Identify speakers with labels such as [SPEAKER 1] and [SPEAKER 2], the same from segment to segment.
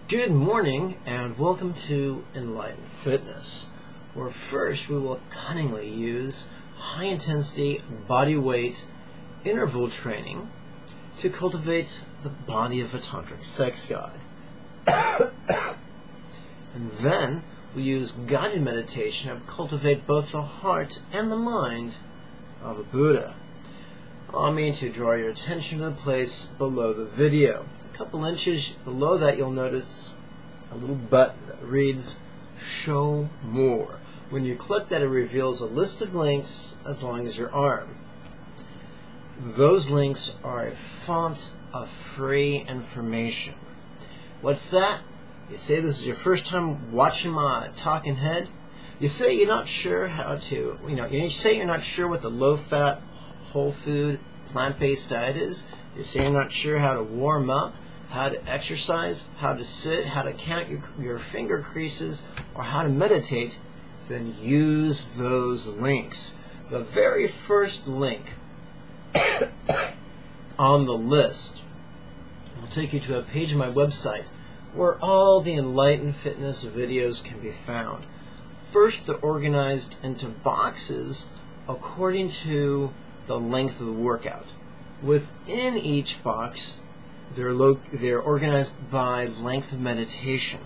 [SPEAKER 1] Good morning and welcome to Enlightened Fitness, where first we will cunningly use high-intensity body weight interval training to cultivate the body of a Tantric Sex God. And then we use guided meditation to cultivate both the heart and the mind of a Buddha. Allow me to draw your attention to the place below the video. A couple inches below that you'll notice a little button that reads Show More. When you click that, it reveals a list of links as long as your arm. Those links are a font of free information. What's that? You say this is your first time watching my talking head. You say you're not sure how to, you say you're not sure what the low-fat, whole food, plant-based diet is. You say you're not sure how to warm up, how to exercise, how to sit, how to count your finger creases, or how to meditate. Then use those links. The very first link on the list will take you to a page of my website where all the Enlightened Fitness videos can be found. First, they're organized into boxes according to the length of the workout. Within each box, they're organized by length of meditation.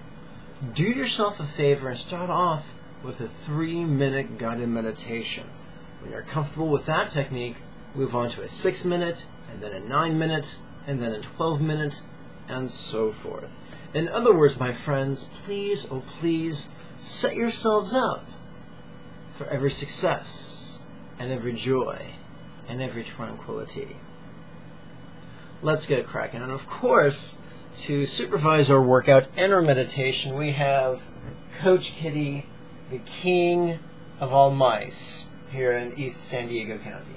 [SPEAKER 1] Do yourself a favor and start off with a 3-minute guided meditation. When you're comfortable with that technique, move on to a 6-minute, and then a 9-minute, and then a 12-minute, and so forth. In other words, my friends, please, oh please, set yourselves up for every success, and every joy, and every tranquility. Let's get cracking. And of course, to supervise our workout and our meditation, we have Coach Kitty, the king of all mice, here in East San Diego County.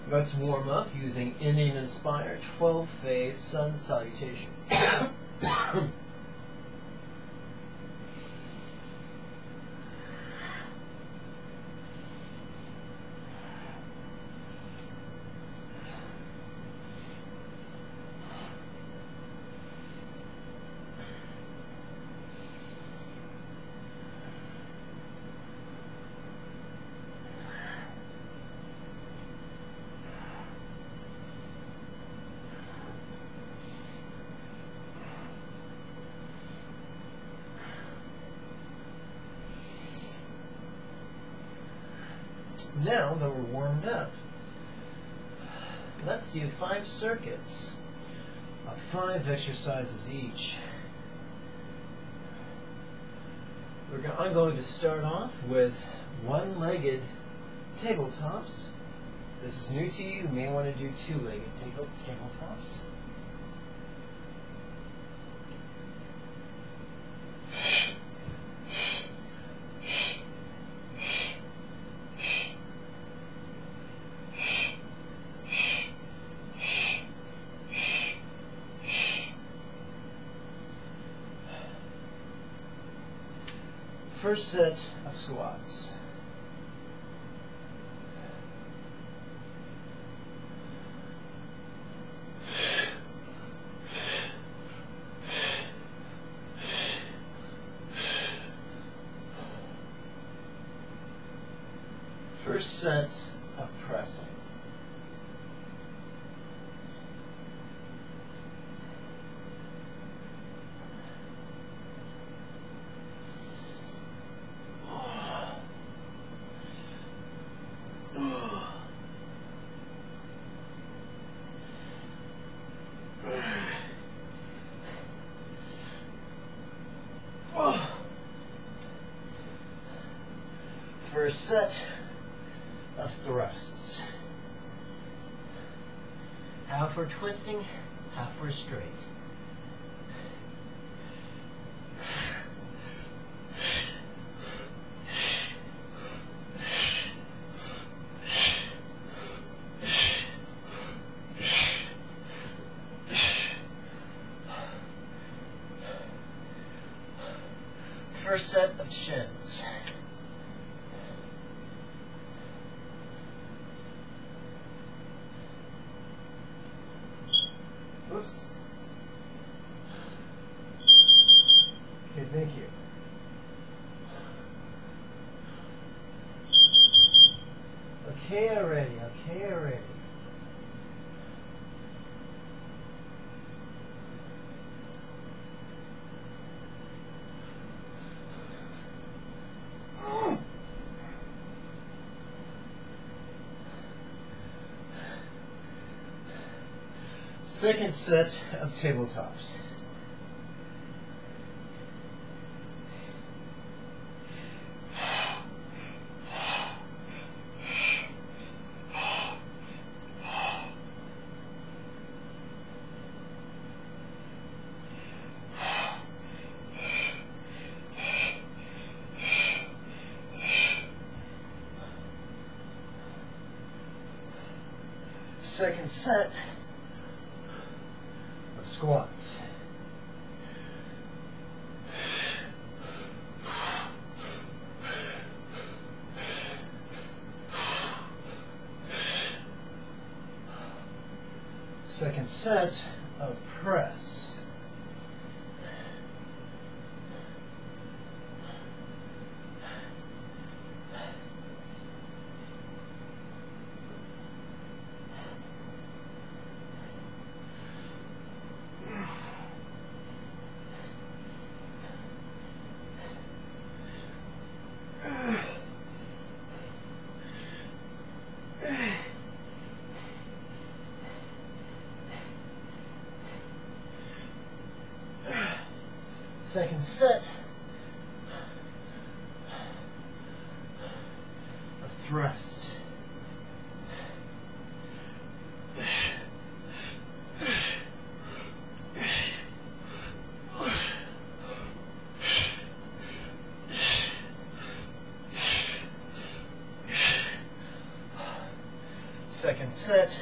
[SPEAKER 1] Let's warm up using Indian inspired 12-phase sun salutation. Now that we're warmed up, let's do 5 circuits of 5 exercises each. I'm going to start off with one-legged tabletops. If this is new to you, you may want to do 2-legged tabletops. First set of squats. First set of pressing. First set of thrusts. Half for twisting, half for straight. first set of chins. Oops. Okay, thank you. Okay already, okay already. Second set of tabletops. Second set of squats. Second set of press. Second set of thrust. Second set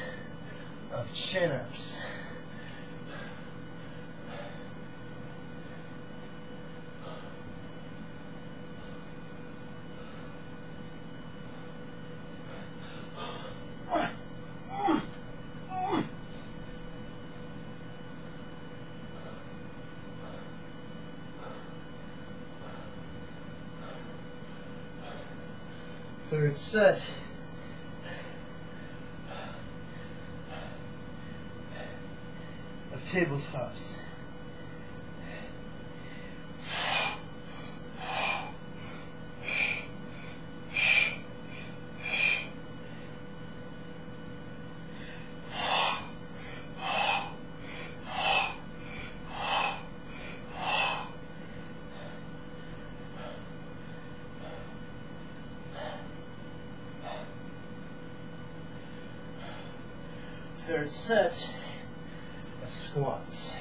[SPEAKER 1] of chin-ups. Third set of tabletops. Third set of squats.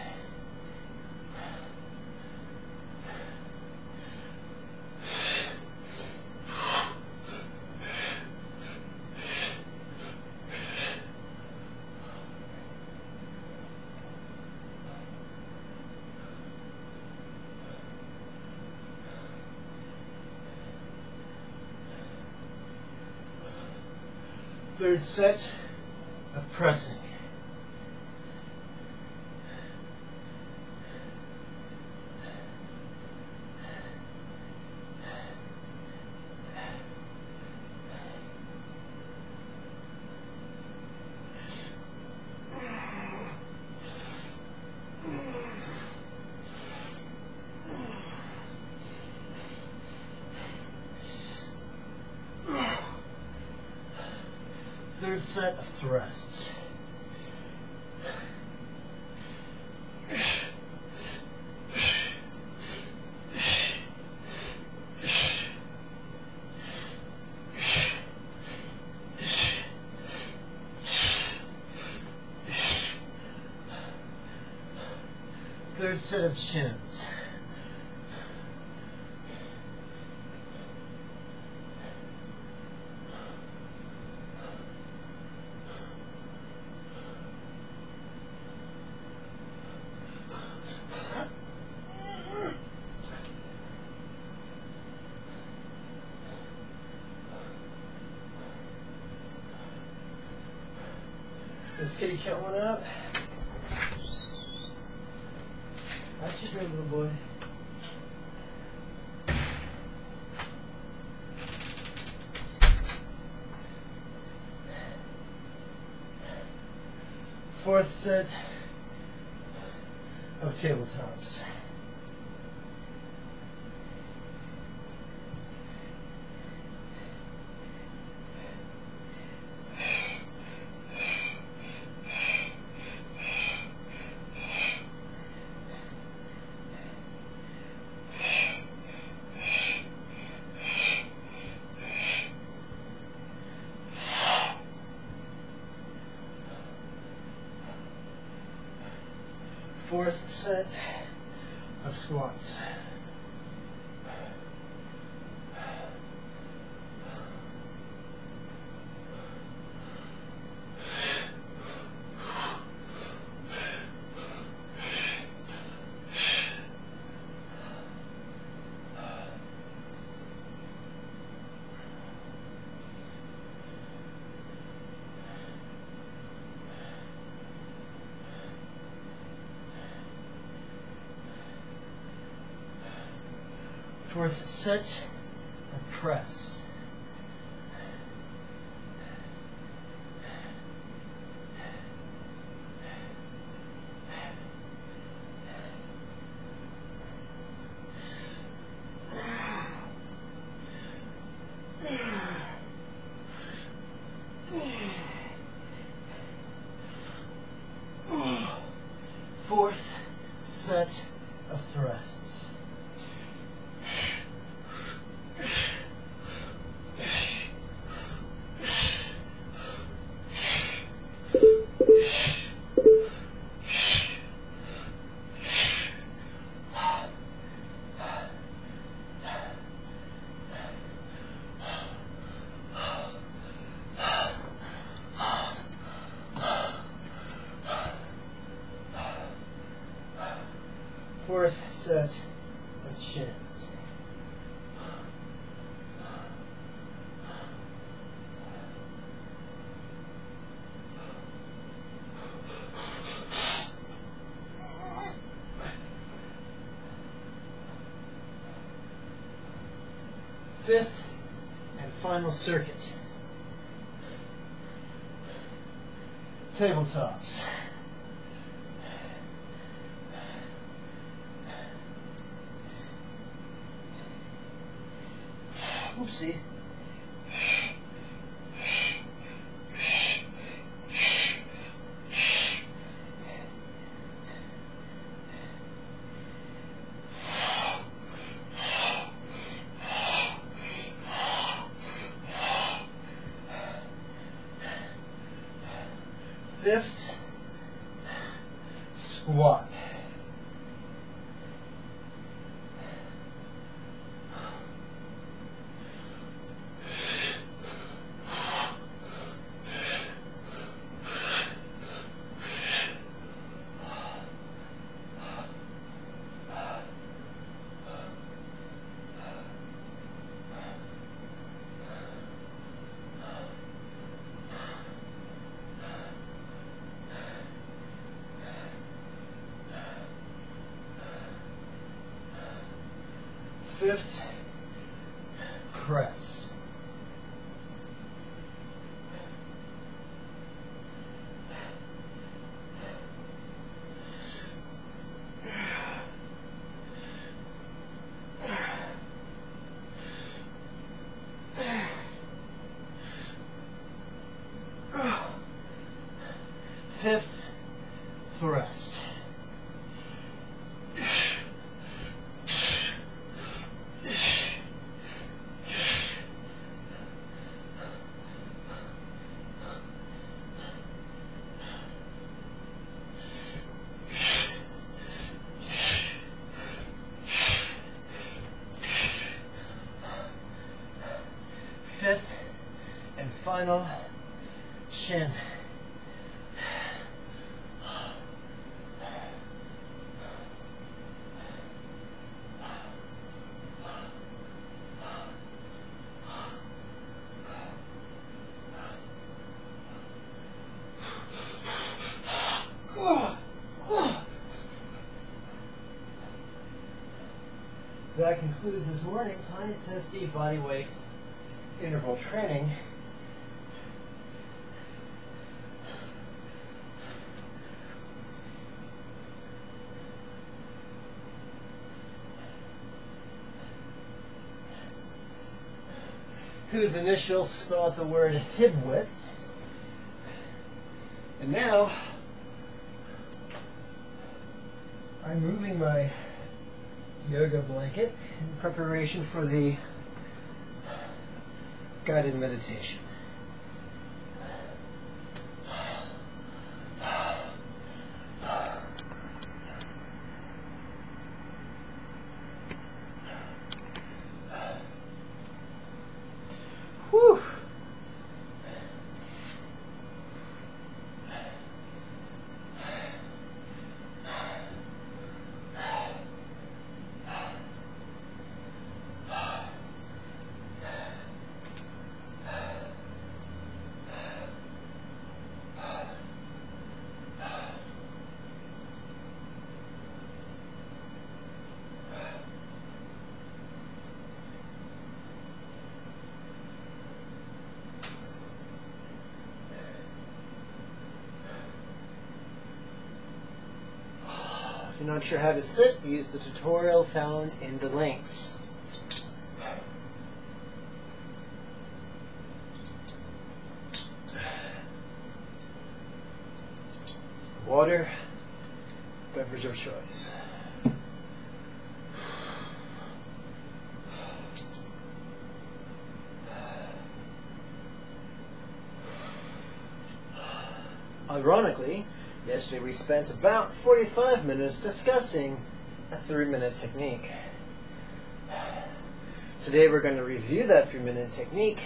[SPEAKER 1] Third set of pressing. Third set of thrusts. Third set of chins. This kitty cat one out. What you doing, little boy? Fourth set of tabletops. Fourth set of squats. Fourth set of press. Fourth set of thrusts. Fourth set of chins. Fifth and final circuit. Tabletops. Oopsie. Fifth, squat. Fifth, press. Fifth, thrust. Fifth and final chin. that concludes this morning's high-intensity bodyweight interval training. Whose initials spell out the word Hidwit. And now, I'm moving my yoga blanket in preparation for the guided meditation. Whew. If you're not sure how to sit, use the tutorial found in the links. Water, beverage of choice. Ironically, yesterday we spent about 45 minutes discussing a 3-minute technique. Today we're going to review that 3-minute technique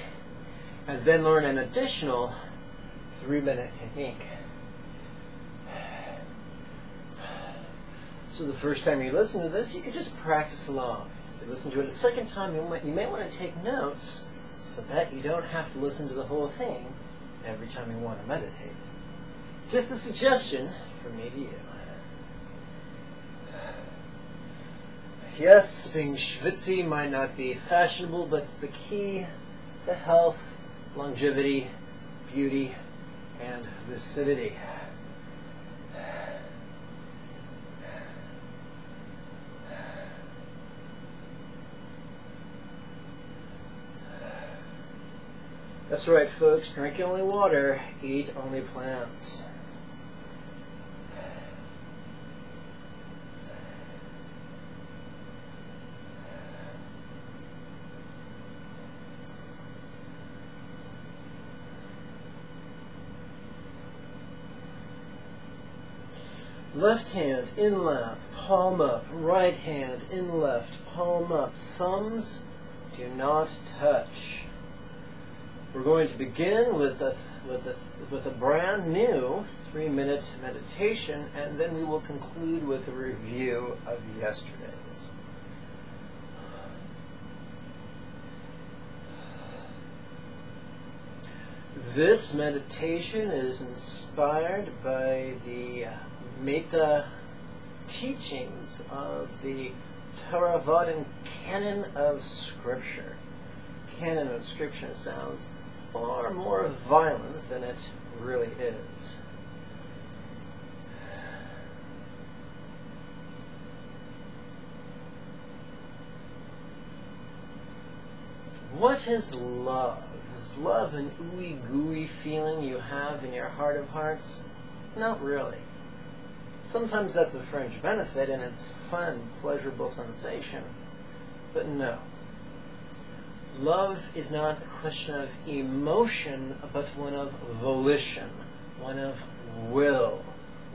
[SPEAKER 1] and then learn an additional 3-minute technique. So the first time you listen to this, you can just practice along. If you listen to it a second time, you may want to take notes so that you don't have to listen to the whole thing every time you want to meditate. Just a suggestion from me to you. Yes, being schwitzy might not be fashionable, but it's the key to health, longevity, beauty, and lucidity. That's right, folks. Drink only water, eat only plants. Left hand in lap, palm up. Right hand in left, palm up. Thumbs do not touch. We're going to begin with a brand new 3-minute meditation, and then we will conclude with a review of yesterday's. This meditation is inspired by the Metta teachings of the Theravadan canon of Scripture. Canon of Scripture sounds far more violent than it really is. What is love? Is love an ooey gooey feeling you have in your heart of hearts? Not really. Sometimes that's a fringe benefit and it's fun, pleasurable sensation. But no. Love is not a question of emotion, but one of volition, one of will,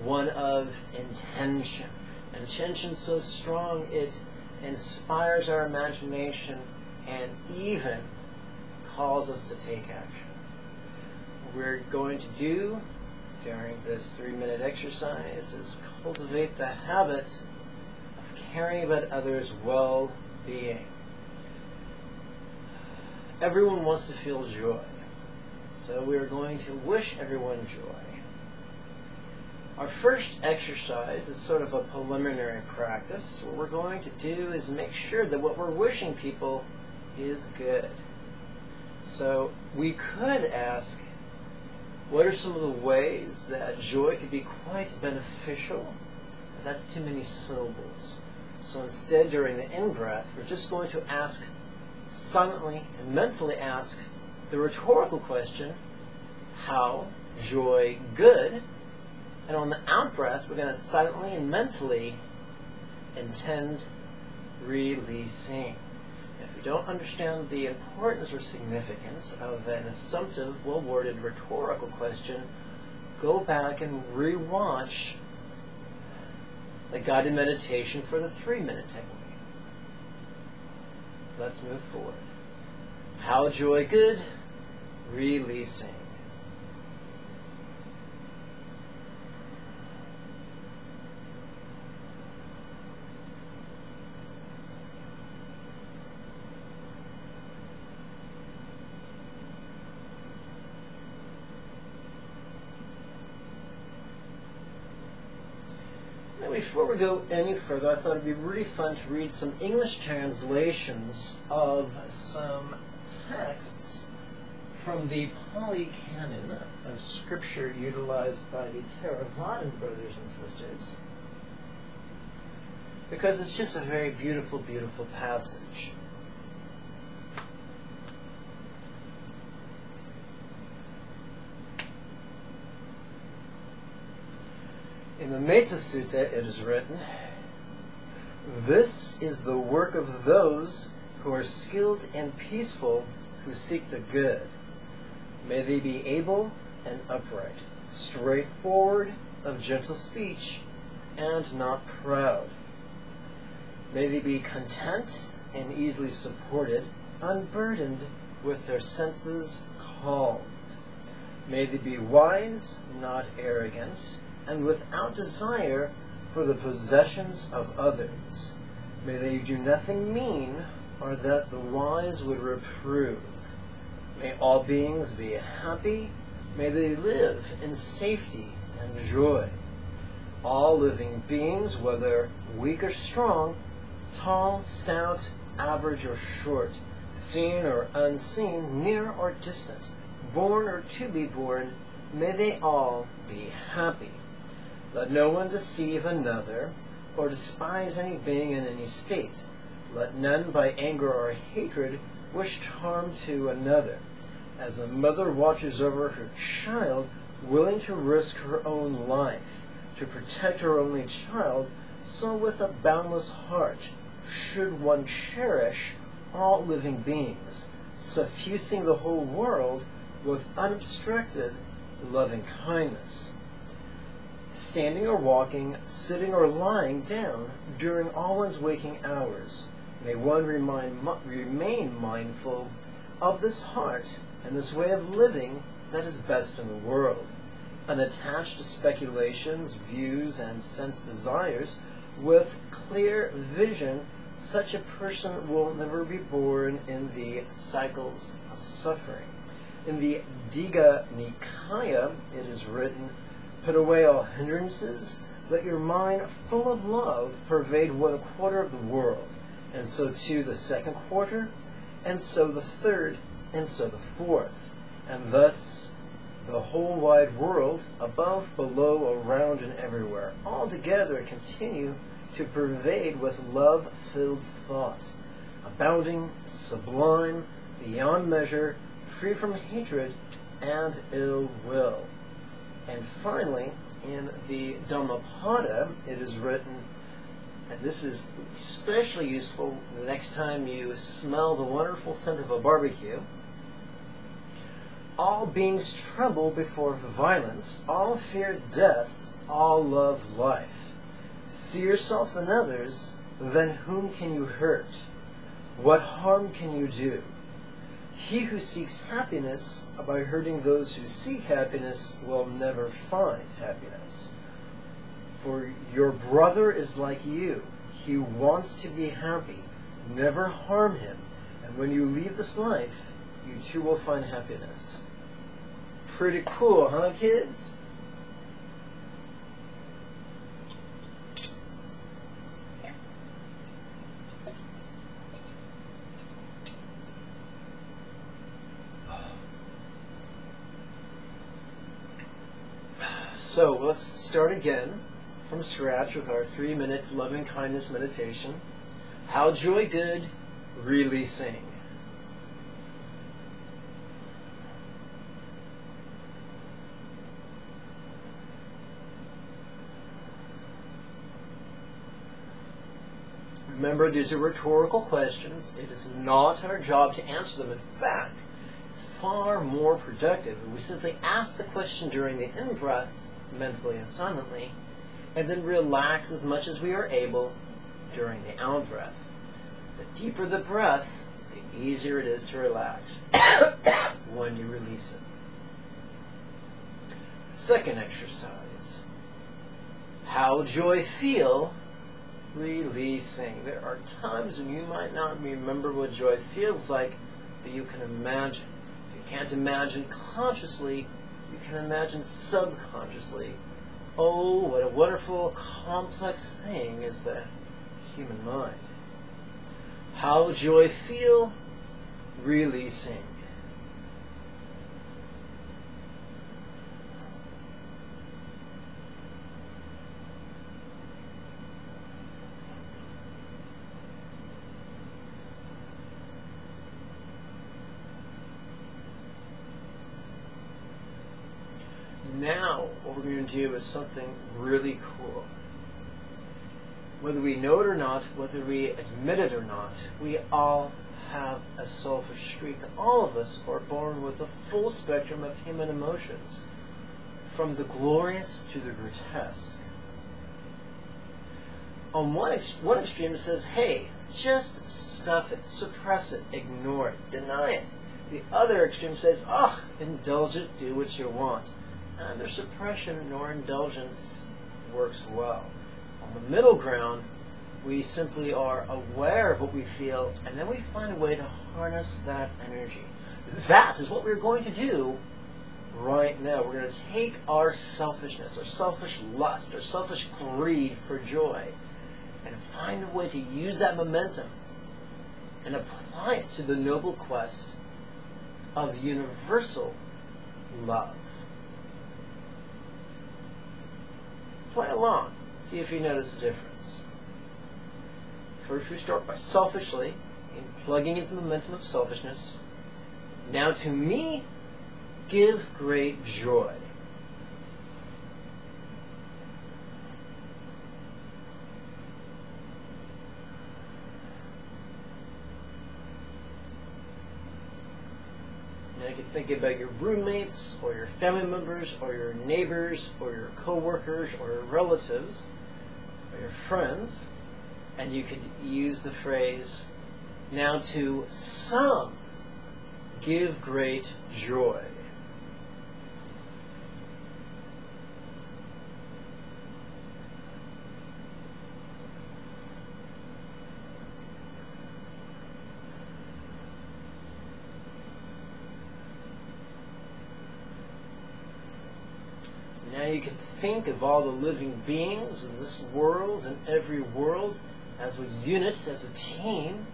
[SPEAKER 1] one of intention. Intention so strong it inspires our imagination and even calls us to take action. What we're going to do during this 3-minute exercise is cultivate the habit of caring about others' well-being. Everyone wants to feel joy, so we're going to wish everyone joy. Our first exercise is sort of a preliminary practice. What we're going to do is make sure that what we're wishing people is good. So we could ask, what are some of the ways that joy could be quite beneficial? That's too many syllables. So instead, during the in-breath, we're just going to ask, silently and mentally ask, the rhetorical question, how joy good? And on the out-breath, we're going to silently and mentally intend releasing. If you don't understand the importance or significance of an assumptive, well-worded rhetorical question, go back and re-watch the guided meditation for the 3-minute technique. Let's move forward. How joy good? Releasing. Before we go any further, I thought it'd be really fun to read some English translations of some texts from the Pali Canon of scripture utilized by the Theravada brothers and sisters, because it's just a very beautiful, beautiful passage. In the Metta Sutta it is written, "This is the work of those who are skilled and peaceful, who seek the good. May they be able and upright, straightforward, of gentle speech, and not proud. May they be content and easily supported, unburdened, with their senses calmed. May they be wise, not arrogant, and without desire for the possessions of others. May they do nothing mean, or that the wise would reprove. May all beings be happy. May they live in safety and joy. All living beings, whether weak or strong, tall, stout, average or short, seen or unseen, near or distant, born or to be born, may they all be happy. Let no one deceive another, or despise any being in any state. Let none by anger or hatred wish harm to another. As a mother watches over her child, willing to risk her own life to protect her only child, so with a boundless heart should one cherish all living beings, suffusing the whole world with unobstructed loving kindness. Standing or walking, sitting or lying down during all one's waking hours, may one remain mindful of this heart and this way of living that is best in the world, unattached to speculations, views, and sense desires, with clear vision. Such a person will never be born in the cycles of suffering. In the Digha Nikaya, it is written, "Put away all hindrances, let your mind full of love pervade 1/4 of the world, and so too the 2nd quarter, and so the 3rd, and so the 4th, and thus the whole wide world, above, below, around, and everywhere, all together continue to pervade with love-filled thought, abounding, sublime, beyond measure, free from hatred and ill will." And finally, in the Dhammapada, it is written, and this is especially useful the next time you smell the wonderful scent of a barbecue, "All beings tremble before violence, all fear death, all love life. See yourself and others, then whom can you hurt? What harm can you do? He who seeks happiness by hurting those who seek happiness will never find happiness. For your brother is like you. He wants to be happy. Never harm him, and when you leave this life, you too will find happiness." Pretty cool, huh, kids? So let's start again from scratch with our 3-minute loving kindness meditation. How joy good, releasing. Remember, these are rhetorical questions. It is not our job to answer them. In fact, it's far more productive if we simply ask the question during the in-breath, mentally and silently, and then relax as much as we are able during the out-breath. The deeper the breath, the easier it is to relax when you release it. Second exercise. How joy feel, releasing. There are times when you might not remember what joy feels like, but you can imagine. If you can't imagine consciously, you can imagine subconsciously. Oh, what a wonderful, complex thing is the human mind. How joy feel, releasing. Now, what we're going to do is something really cool. Whether we know it or not, whether we admit it or not, we all have a selfish streak. All of us are born with a full spectrum of human emotions, from the glorious to the grotesque. On one extreme it says, hey, just stuff it, suppress it, ignore it, deny it. The other extreme says, indulge it, do what you want. Neither suppression nor indulgence works well. On the middle ground, we simply are aware of what we feel, and then we find a way to harness that energy. That is what we're going to do right now. We're going to take our selfishness, our selfish lust, our selfish greed for joy, and find a way to use that momentum and apply it to the noble quest of universal love. Play along. See if you notice a difference. First we start by selfishly plugging into the momentum of selfishness. Now to me, give great joy. Now you can think about your roommates, or your family members, or your neighbors, or your co-workers, or your relatives, or your friends, and you could use the phrase, now to some, give great joy. Now you can think of all the living beings in this world and every world as a unit, as a team,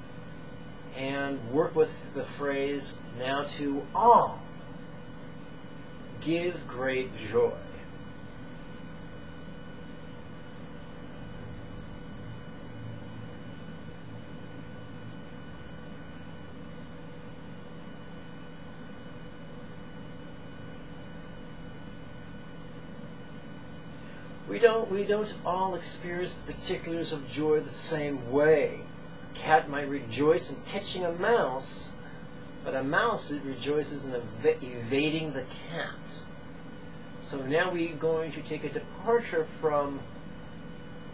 [SPEAKER 1] and work with the phrase, now to all, give great joy. We don't all experience the particulars of joy the same way. A cat might rejoice in catching a mouse, but a mouse rejoices in evading the cat. So now we're going to take a departure from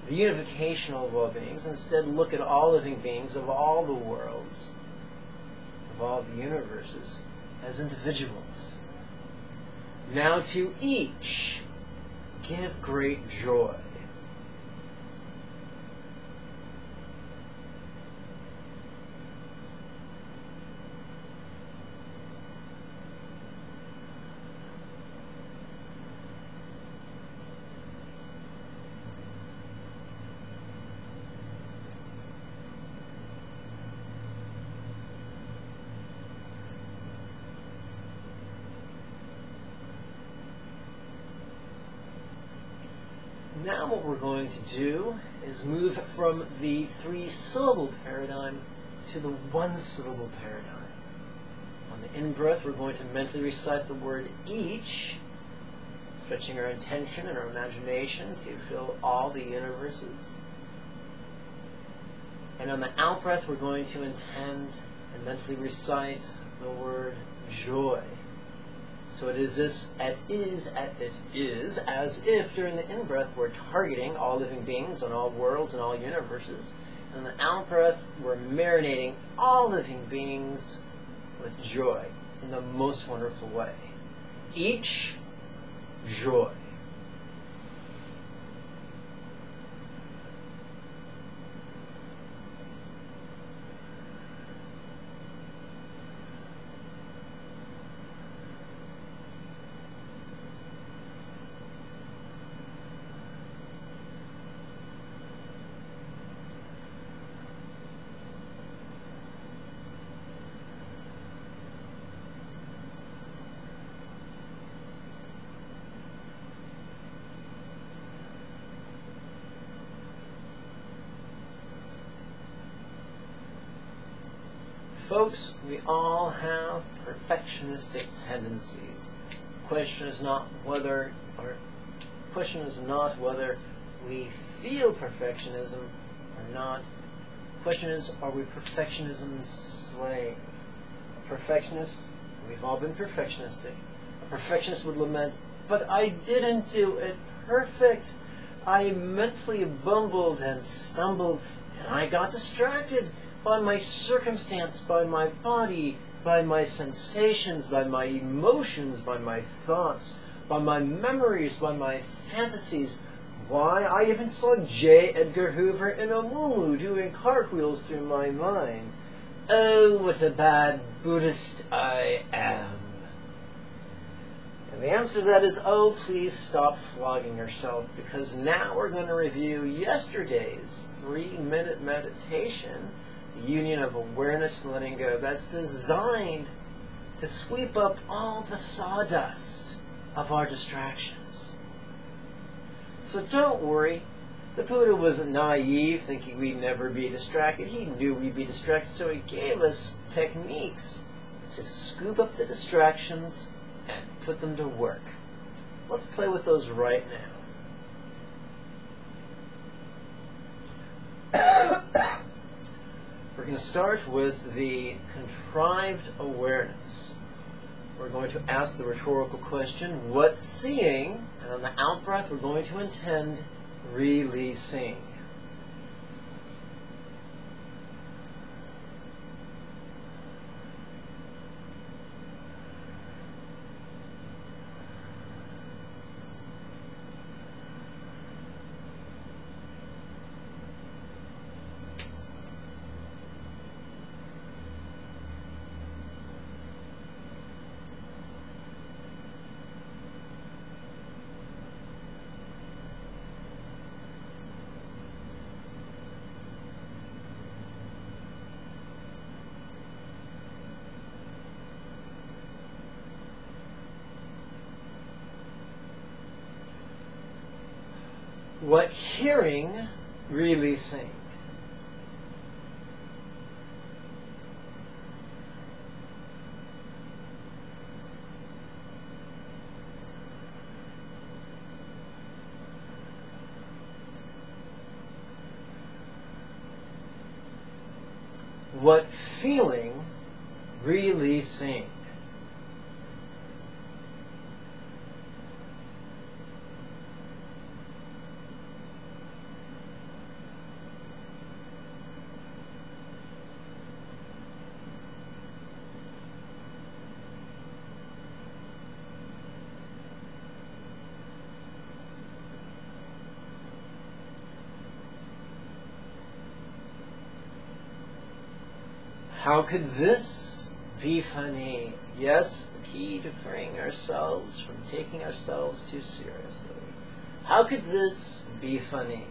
[SPEAKER 1] the unification of all beings, and instead look at all living beings of all the worlds, of all the universes, as individuals. Now to each, give great joy. Now what we're going to do is move from the 3-syllable paradigm to the 1-syllable paradigm. On the in-breath, we're going to mentally recite the word each, stretching our intention and our imagination to fill all the universes. And on the out-breath, we're going to intend and mentally recite the word joy. So it is as if during the in-breath we're targeting all living beings on all worlds and all universes. And on the out-breath, we're marinating all living beings with joy in the most wonderful way. Each joy. Folks, we all have perfectionistic tendencies. The question is not whether we feel perfectionism or not. The question is, are we perfectionism's slave? A perfectionist, we've all been perfectionistic. A perfectionist would lament, but I didn't do it perfect. I mentally bumbled and stumbled, and I got distracted by my circumstance, by my body, by my sensations, by my emotions, by my thoughts, by my memories, by my fantasies. Why, I even saw J. Edgar Hoover in a moo-moo doing cartwheels through my mind. Oh, what a bad Buddhist I am. And the answer to that is, oh, please stop flogging yourself, because now we're going to review yesterday's 3-minute meditation, the union of awareness and letting go, that's designed to sweep up all the sawdust of our distractions. So don't worry. The Buddha wasn't naive, thinking we'd never be distracted. He knew we'd be distracted, so he gave us techniques to scoop up the distractions and put them to work. Let's play with those right now. We're going to start with the contrived awareness. We're going to ask the rhetorical question, what's seeing? And on the out-breath, we're going to intend releasing. What hearing, releasing. What feeling, releasing. How could this be funny? Yes, the key to freeing ourselves from taking ourselves too seriously. How could this be funny?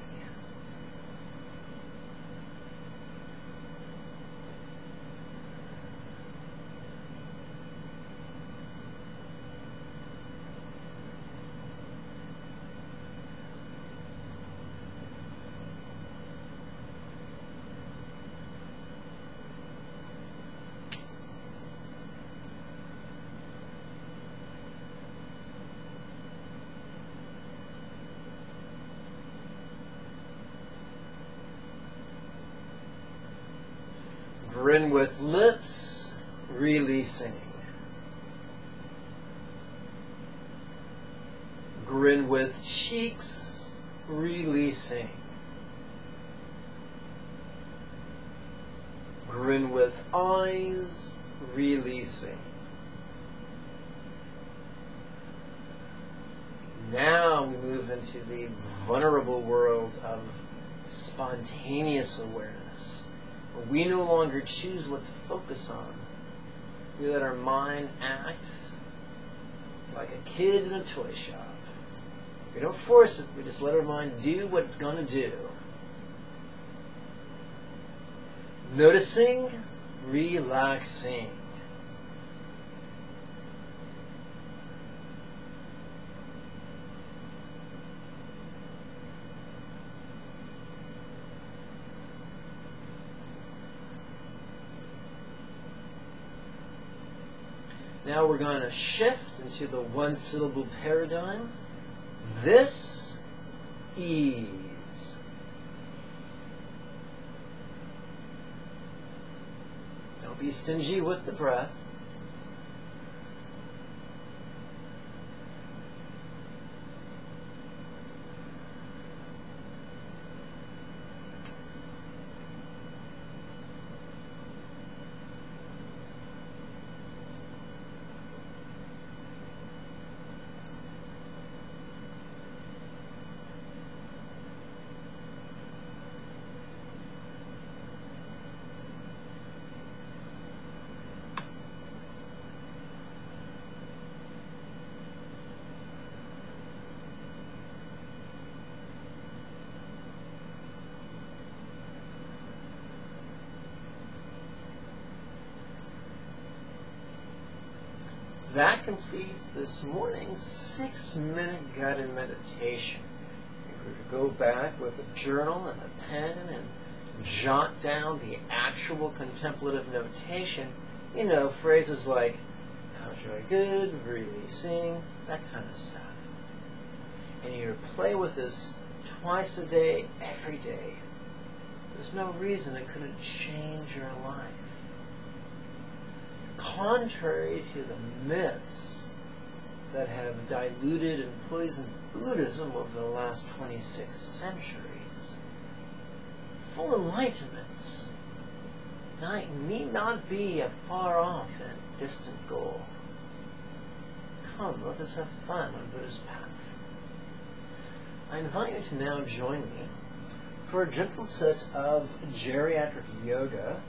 [SPEAKER 1] Grin with lips, releasing. Grin with cheeks, releasing. Grin with eyes, releasing. Now we move into the vulnerable world of spontaneous awareness, where we no longer choose what to focus on. We let our mind act like a kid in a toy shop. We don't force it, we just let our mind do what it's going to do. Noticing, relaxing. Now we're going to shift into the one-syllable paradigm. This ease. Don't be stingy with the breath. That completes this morning's 6-minute guided meditation. If we were to go back with a journal and a pen and jot down the actual contemplative notation, you know, phrases like, how's joy good, releasing, that kind of stuff. And you play with this twice a day, every day. There's no reason it couldn't change your life. Contrary to the myths that have diluted and poisoned Buddhism over the last 26 centuries, full enlightenment need not be a far-off and distant goal. Come, let us have fun on Buddha's path. I invite you to now join me for a gentle set of geriatric yoga.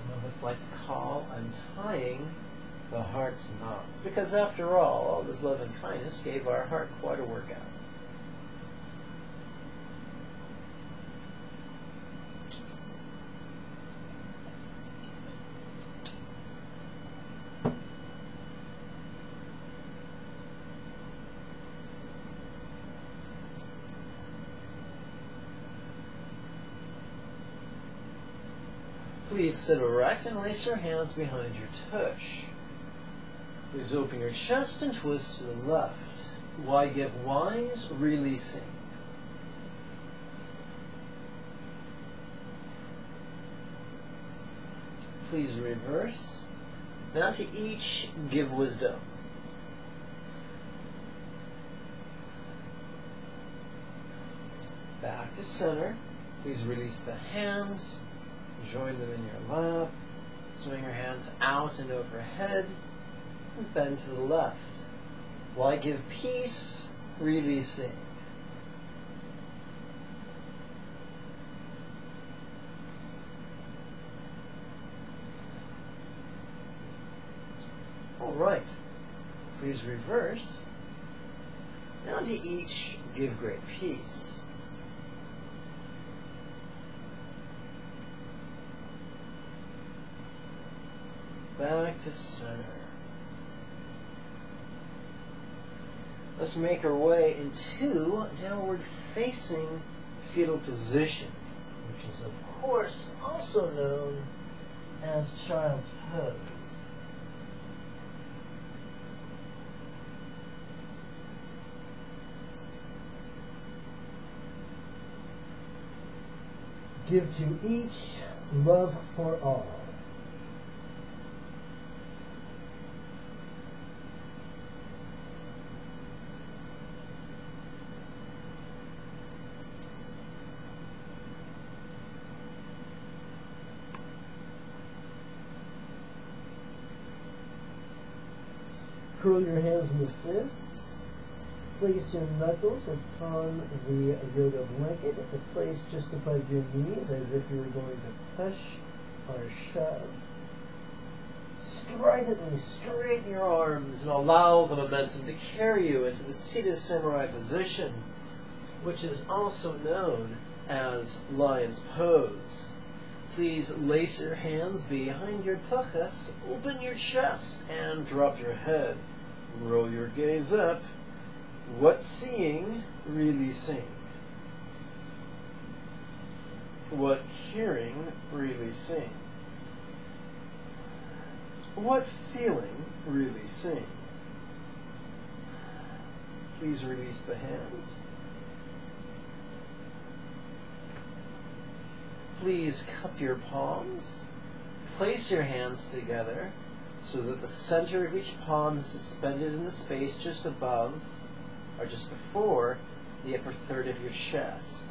[SPEAKER 1] Some of us like to call untying the heart's knots, because after all this love and kindness gave our heart quite a workout. Please sit erect and lace your hands behind your tush. Please open your chest and twist to the left. Why give wise, releasing. Please reverse. Now to each give wisdom. Back to center. Please release the hands. Join them in your lap. Swing your hands out and overhead. And bend to the left. Why give peace, releasing. All right. Please reverse. Now to each give great peace. Back to center. Let's make our way into downward facing fetal position, which is of course also known as child's pose. Give to each love for all. Curl your hands into fists. Place your knuckles upon the yoga blanket at the place just above your knees as if you were going to push or shove. Stridently straighten your arms and allow the momentum to carry you into the seated samurai position, which is also known as lion's pose. Please lace your hands behind your tuchus, open your chest, and drop your head. Roll your gaze up. What seeing, really seeing? What hearing, really seeing? What feeling, really seeing? Please release the hands. Please cup your palms. Place your hands together so that the center of each palm is suspended in the space just above or just before the upper third of your chest.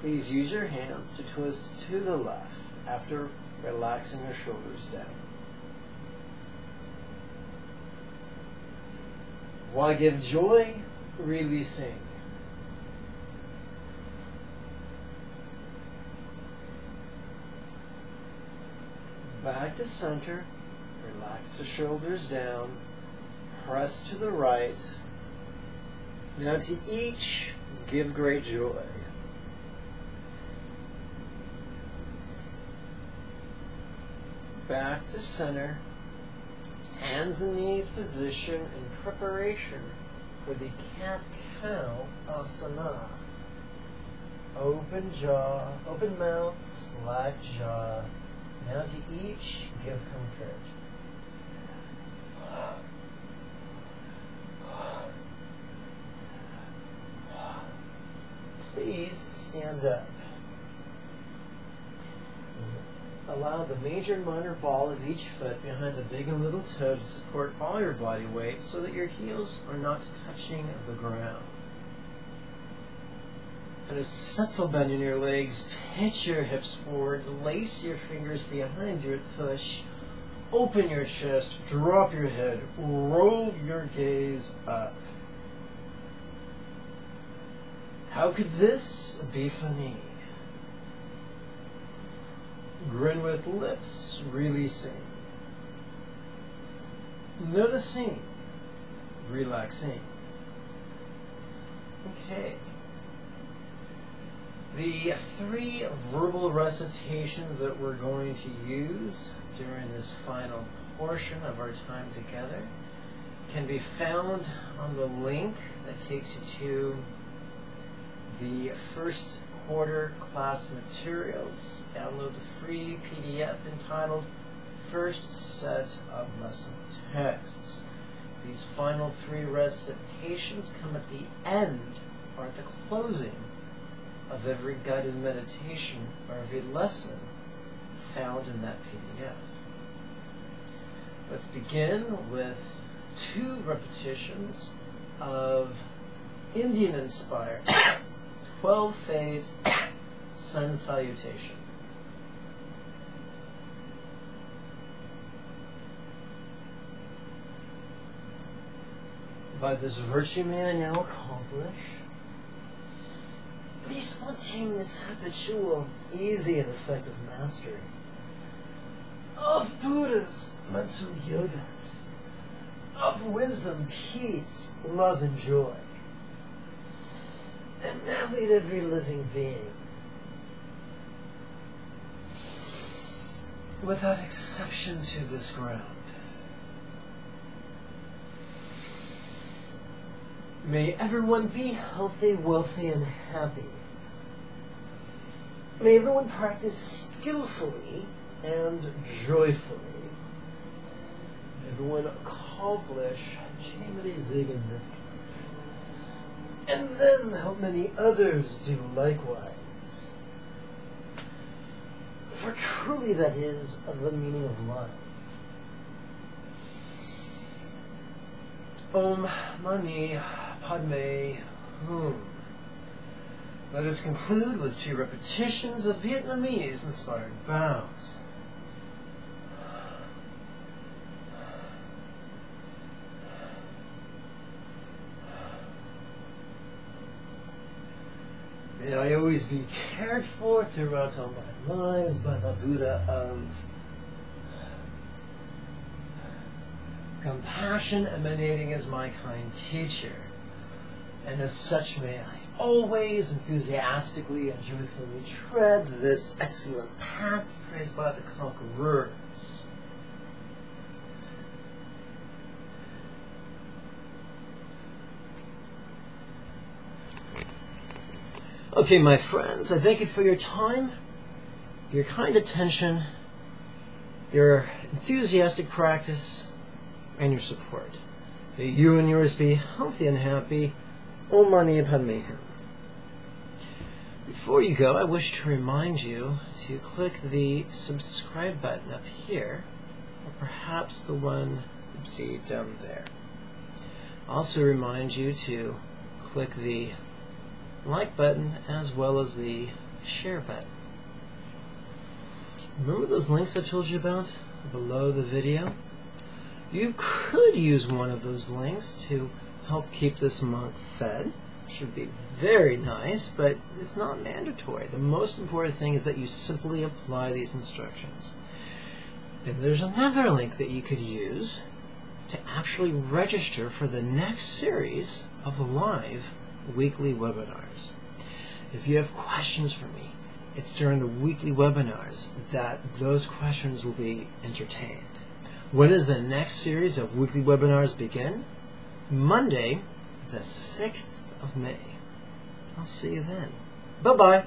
[SPEAKER 1] Please use your hands to twist to the left after relaxing your shoulders down. Why give joy? Releasing. Back to center. Relax the shoulders down. Press to the right. Now to each, give great joy. Back to center. Hands and knees position in preparation for the cat-cow asana. Open jaw, open mouth, slack jaw. Now to each, give comfort. Please stand up. Allow the major and minor ball of each foot behind the big and little toe to support all your body weight so that your heels are not touching the ground. And a subtle bend in your legs, pitch your hips forward, lace your fingers behind your tush, open your chest, drop your head, roll your gaze up. How could this be funny? Grin with lips, releasing. Noticing, relaxing. Okay. The 3 verbal recitations that we're going to use during this final portion of our time together can be found on the link that takes you to the first quarter class materials. Download the free PDF entitled First Set of Lesson Texts. These final 3 recitations come at the end or at the closing of every guided meditation or every lesson found in that PDF. Let's begin with 2 repetitions of Indian-inspired 12-phase sun salutation. By this virtue may I now accomplish the spontaneous, habitual, easy, and effective mastery of Buddha's mental yogas, of wisdom, peace, love, and joy, and now lead every living being, without exception, to this ground. May everyone be healthy, wealthy, and happy. May everyone practice skillfully and joyfully. May everyone accomplish Chaimari Zig in this life, and then help many others do likewise. truly that is the meaning of life. Om Mani Padme Hum. Let us conclude with 2 repetitions of Vietnamese-inspired bows. May I always be cared for throughout all my lives by the Buddha of compassion emanating as my kind teacher. And as such may I always enthusiastically and joyfully tread this excellent path praised by the conquerors. Okay, my friends, I thank you for your time, your kind attention, your enthusiastic practice, and your support. May you and yours be healthy and happy. Om Mani Padme Hum. Before you go, I wish to remind you to click the subscribe button up here, or perhaps the one you see down there. Also remind you to click the like button as well as the share button. Remember those links I told you about below the video? You could use one of those links to help keep this monk fed. Should be very nice, but it's not mandatory. The most important thing is that you simply apply these instructions. And there's another link that you could use to actually register for the next series of live weekly webinars. If you have questions for me, it's during the weekly webinars that those questions will be entertained. When does the next series of weekly webinars begin? Monday, the 6th of May. I'll see you then. Bye-bye.